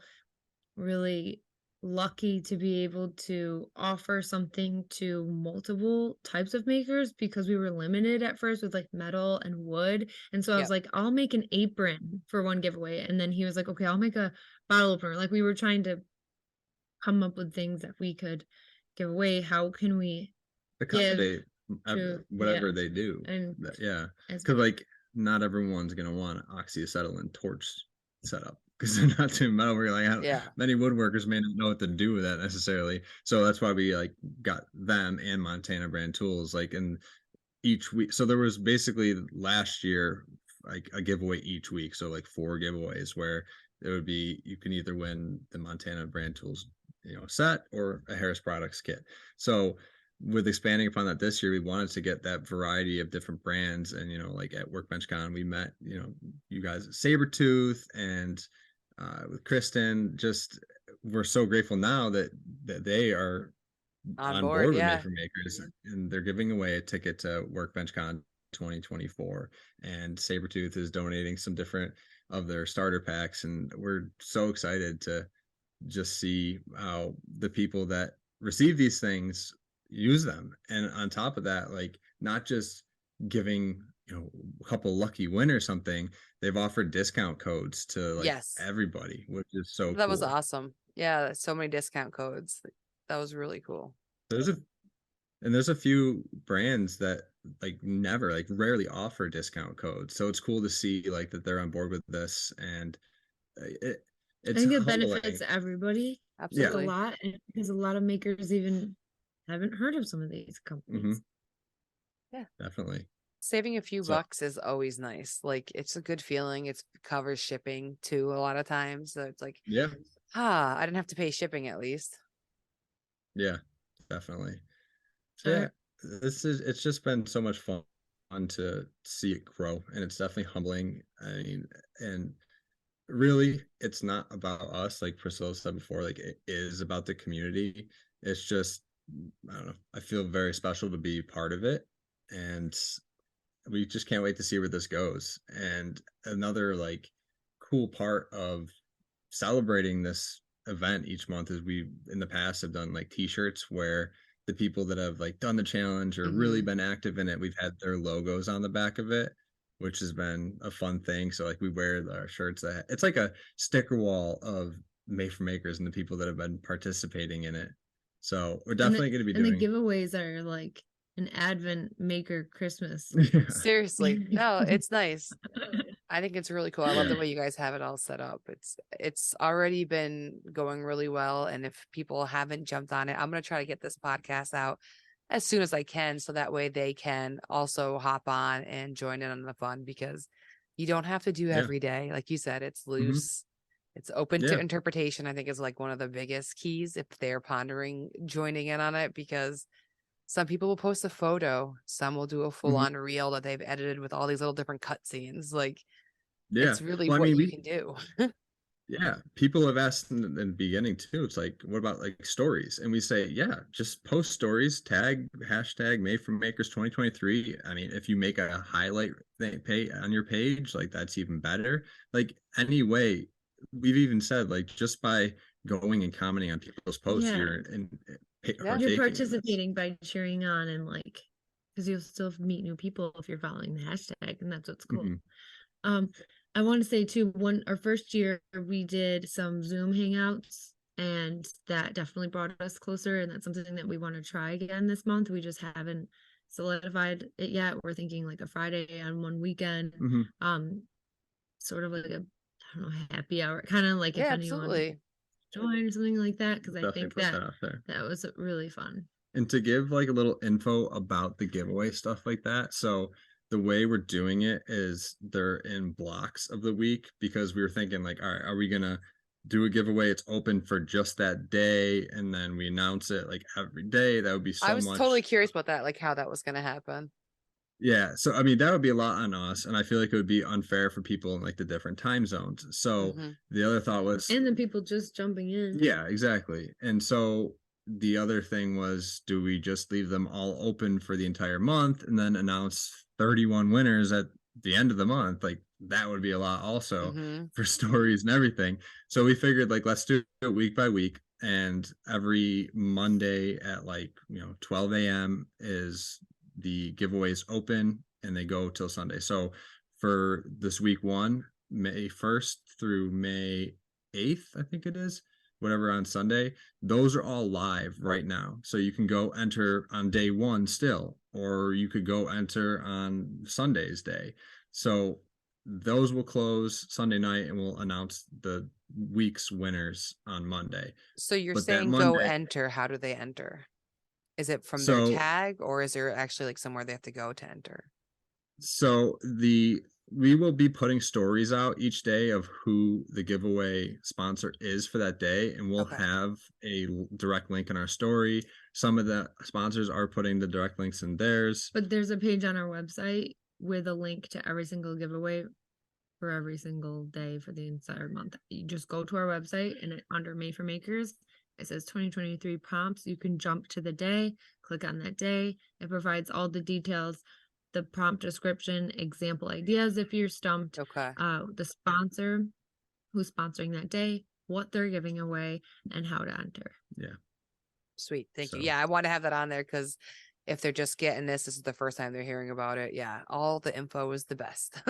really lucky to be able to offer something to multiple types of makers, because we were limited at first with like metal and wood. And so I was like, I'll make an apron for one giveaway. And then he was like, okay, I'll make a bottle opener. Like we were trying to come up with things that we could give away. How can we accommodate whatever they do? And because like not everyone's gonna want oxyacetylene torch setup, because they're not doing metal. We're like, many woodworkers may not know what to do with that necessarily. So that's why we like got them and Montana Brand Tools like in each week. So there was basically last year like a giveaway each week. So like 4 giveaways where it would be, you can either win the Montana Brand Tools, set or a Harris Products kit. So with expanding upon that this year, we wanted to get that variety of different brands. And, like at Workbench Con, we met, you guys at Sabretooth and with Kristen. Just we're so grateful now that they are On on board, board with Made yeah. for Makers, and they're giving away a ticket to Workbench Con 2024, and Sabretooth is donating some different of their starter packs, and we're so excited to just see how the people that receive these things use them. And on top of that, like, not just giving, you know, a couple lucky win or something, they've offered discount codes to like Yes. everybody, which is so That cool. was awesome. Yeah, so many discount codes. That was really cool. There's a few brands that like never, like rarely offer discount codes, so it's cool to see like that they're on board with this. And it I it's think it humbling. benefits everybody like a Absolutely. lot, and because a lot of makers even haven't heard of some of these companies. Yeah. Definitely. Saving a few So bucks is always nice. Like, it's a good feeling. It covers shipping too a lot of times. So it's like, yeah, I didn't have to pay shipping at least. yeah, definitely. So yeah, it's just been so much fun to see it grow, and it's definitely humbling. I mean, and really, it's not about us, like Priscilla said before, like it is about the community. It's just, I don't know, I feel very special to be part of it, and we just can't wait to see where this goes. And another like cool part of celebrating this event each month is we in the past have done like t-shirts where the people that have like done the challenge or really been active in it, we've had their logos on the back of it, which has been a fun thing. So like we wear our shirts that it's like a sticker wall of Made for Makers and the people that have been participating in it. So we're definitely going to be doing. The giveaways are like an Advent maker Christmas. Seriously. No, it's nice. I think it's really cool. I love the Yeah. way you guys have it all set up. It's already been going really well. And if people haven't jumped on it, I'm gonna try to get this podcast out as soon as I can, so that way they can also hop on and join in on the fun, because you don't have to do Yeah. every day. Like you said, it's loose. It's open to interpretation, I think, is like one of the biggest keys if they're pondering joining in on it, because some people will post a photo, some will do a full-on reel that they've edited with all these little different cutscenes. Like, Yeah. it's really Well, I what mean, you can do. yeah, people have asked in the beginning too. It's like, what about like stories? And we say, yeah, just post stories, tag hashtag Made for Makers 2023. I mean, if you make a highlight pay on your page, like that's even better. Like anyway, we've even said like just by going and commenting on people's posts, Yeah. you're in You're participating by cheering on, and like, because you'll still meet new people if you're following the hashtag, and that's what's cool. I want to say too, our first year we did some Zoom hangouts, and that definitely brought us closer, and that's something that we want to try again this month. We just haven't solidified it yet. We're thinking like a Friday on one weekend, sort of like a, I don't know, happy hour, kind of like if anyone Absolutely. join or something like that, because I Definitely think put that out there. that was really fun. And to give like a little info about the giveaway stuff like that. So the way we're doing it is they're in blocks of the week, because we were thinking like, all right, are we gonna do a giveaway? It's open for just that day, and then we announce it like every day. That would be so I was much. totally curious about that, like how that was going to happen. Yeah, so I mean that would be a lot on us, and I feel like it would be unfair for people in like the different time zones. So the other thought was, and the people just jumping in. yeah, exactly. And so the other thing was, do we just leave them all open for the entire month and then announce 31 winners at the end of the month? Like that would be a lot also for stories and everything. So we figured like, let's do it week by week. And every Monday at like, 12 a.m. is the giveaways open, and they go till Sunday. So for this week one, May 1st through May 8th, I think it is, whatever, on Sunday, those are all live right now. So you can go enter on day one still, or you could go enter on Sunday's day. So those will close Sunday night, and we'll announce the week's winners on Monday. So you're But saying Monday, go enter. How do they enter? Is it from their tag, or is there actually like somewhere they have to go to enter? So we will be putting stories out each day of who the giveaway sponsor is for that day, and we'll have a direct link in our story. Some of the sponsors are putting the direct links in theirs. But there's a page on our website with a link to every single giveaway for every single day for the entire month. You just go to our website, and under Made for Makers, it says 2023 prompts. You can jump to the day, click on that day. It provides all the details, the prompt description, example ideas if you're stumped, Okay. the sponsor, who's sponsoring that day, what they're giving away, and how to enter. Yeah. Sweet. Thank you. So- Yeah, I want to have that on there because if they're just getting this is the first time they're hearing about it. Yeah, all the info is the best.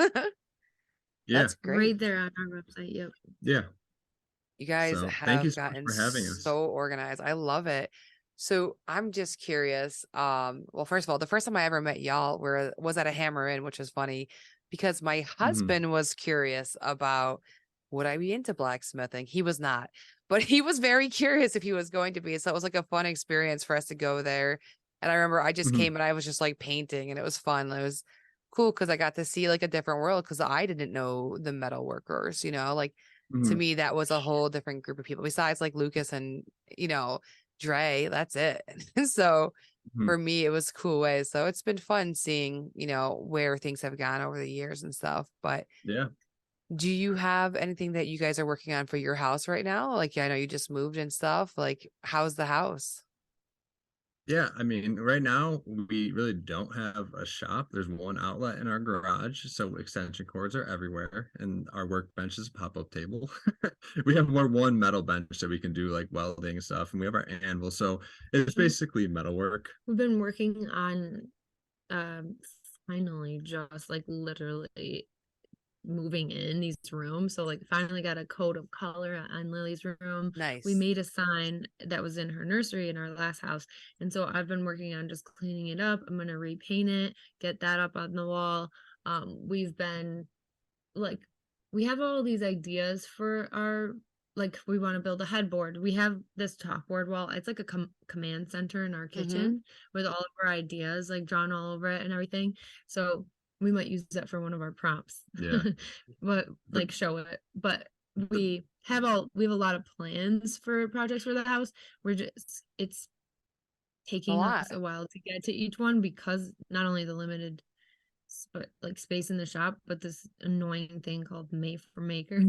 Yeah. That's great. Right there on our website. Yep. Yeah. You guys So, have thank you so much gotten for having us. so organized. I love it. So I'm just curious. Well, first of all, the first time I ever met y'all was at a Hammer Inn, which was funny because my husband was curious about would I be into blacksmithing? He was not, but he was very curious if he was going to be. So it was like a fun experience for us to go there. And I remember I just came and I was just like painting and it was fun. It was cool because I got to see like a different world because I didn't know the metal workers, like to me, that was a whole different group of people besides like Lucas and, Dre, that's it. So for me, it was a cool way. So it's been fun seeing, where things have gone over the years and stuff. But Yeah. do you have anything that you guys are working on for your house right now? Like, I know you just moved and stuff. Like, how's the house? Yeah, I mean, right now we really don't have a shop. There's one outlet in our garage, so extension cords are everywhere, and our workbench is a pop-up table. We have one metal bench that we can do like welding and stuff, and we have our anvil. So it's basically metalwork. We've been working on finally just like literally moving in these rooms. So like finally got a coat of color on Lily's room. Nice. We made a sign that was in her nursery in our last house. And so I've been working on just cleaning it up. I'm going to repaint it, get that up on the wall. We've been like, we have all these ideas for our, like we want to build a headboard. We have this chalkboard wall. It's like a command center in our kitchen with all of our ideas like drawn all over it and everything. So we might use that for one of our prompts. Yeah. But like show it. But we have a lot of plans for projects for the house. It's taking us a while to get to each one because not only the limited like space in the shop, but this annoying thing called Made for Maker.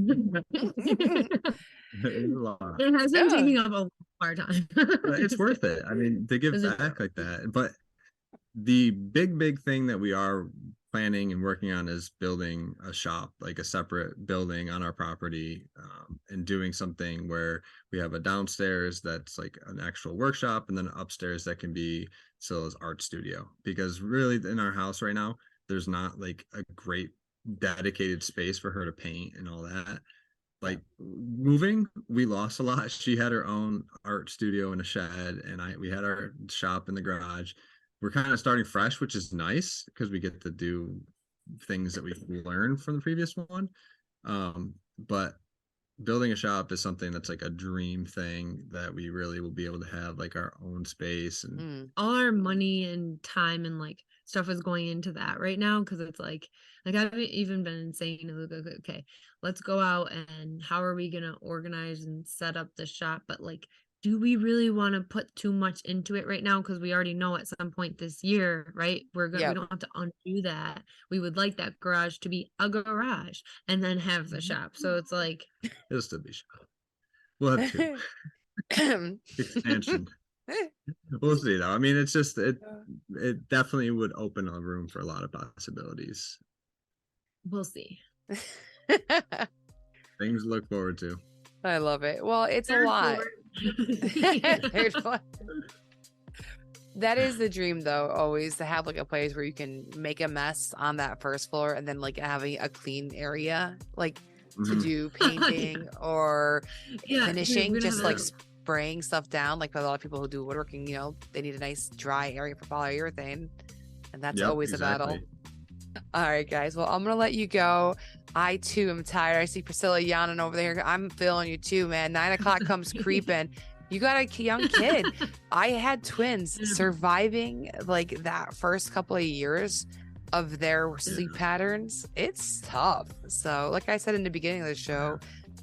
It has been taking up a lot of our time. It's worth it. I mean, they give back like that. But the big thing that we are planning and working on is building a shop, like a separate building on our property, and doing something where we have a downstairs that's like an actual workshop and then upstairs that can be Scylla's art studio. Because really in our house right now, there's not like a great dedicated space for her to paint and all that. Like moving, we lost a lot. She had her own art studio in a shed and we had our shop in the garage. We're kind of starting fresh, which is nice because we get to do things that we learned from the previous one. But building a shop is something that's like a dream thing that we really will be able to have like our own space and all our money and time and like stuff is going into that right now because it's like I've even been saying, okay, let's go out and how are we gonna organize and set up the shop, but like do we really want to put too much into it right now? Because we already know at some point this year, right? We don't have to undo that. We would like that garage to be a garage and then have the shop. So it's like it'll still be shop. We'll have two. Expansion. We'll see though. I mean, it's just it definitely would open a room for a lot of possibilities. We'll see. Things to look forward to. I love it. Well, it's a lot. That is the dream though, always to have like a place where you can make a mess on that first floor and then like having a clean area like to do painting or finishing, just like spraying stuff down. Like for a lot of people who do woodworking, they need a nice dry area for polyurethane, and that's always a battle. All right, guys. Well, I'm gonna let you go. I too am tired. I see Priscilla yawning over there. I'm feeling you too, man. 9 o'clock comes creeping. You got a young kid. I had twins. Surviving like that first couple of years of their sleep patterns, it's tough. So like I said in the beginning of the show,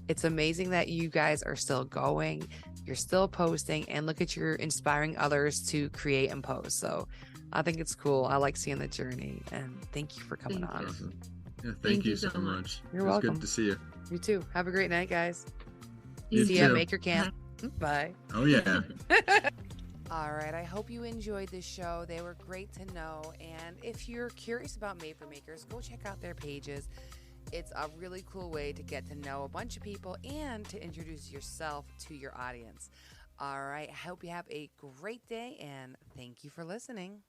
it's amazing that you guys are still going. You're still posting, and look at you're inspiring others to create and post. So I think it's cool. I like seeing the journey, and thank you for coming on. Awesome. Yeah, thank you so much. You're welcome. Good to see you. You too. Have a great night, guys. You see ya. too. Make your camp. Bye. Oh, yeah. All right, I hope you enjoyed this show. They were great to know. And if you're curious about Made for Makers, go check out their pages. It's a really cool way to get to know a bunch of people and to introduce yourself to your audience. All right, I hope you have a great day, and thank you for listening.